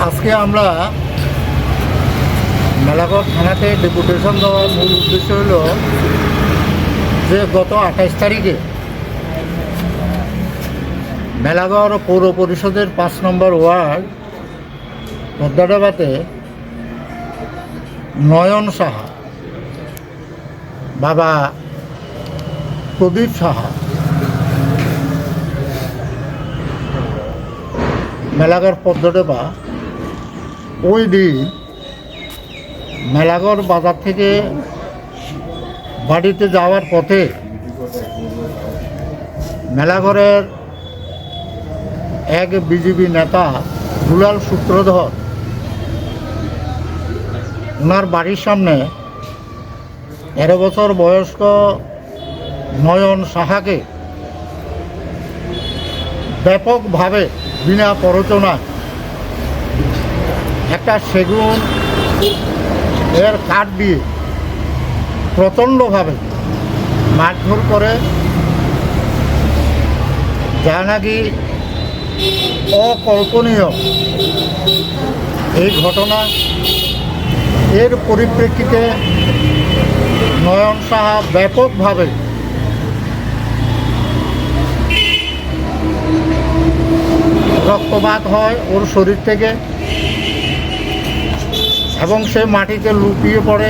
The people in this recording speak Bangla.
আজকে আমরা মেলাঘর থানাতে ডেপুটেশন দেওয়ার মূল উদ্দেশ্য হলো যে গত 28 তারিখে মেলাঘর পৌর পরিষদের 5 নম্বর ওয়ার্ড পদ্মাডাবাতে নয়ন সাহা, বাবা প্রদীপ সাহা মেলাঘর পদ্মাডাবা ওই দিন মেলাঘর বাজার থেকে বাড়িতে যাওয়ার পথে মেলাঘরের এক বিজেপি নেতা দুলাল সূত্রধর ওনার বাড়ির সামনে 13 বছর বয়স্ক নয়ন সাহাকে ব্যাপকভাবে বিনা প্ররোচনায় একটা সেগুন এর কাঠ দিয়ে প্রচণ্ডভাবে মারধর করে, যা নাকি অকল্পনীয় এই ঘটনা। এর পরিপ্রেক্ষিতে নয়ন সাহা ব্যাপকভাবে রক্তপাত হয় ওর শরীর থেকে এবং সে মাটিতে লুটিয়ে পড়ে।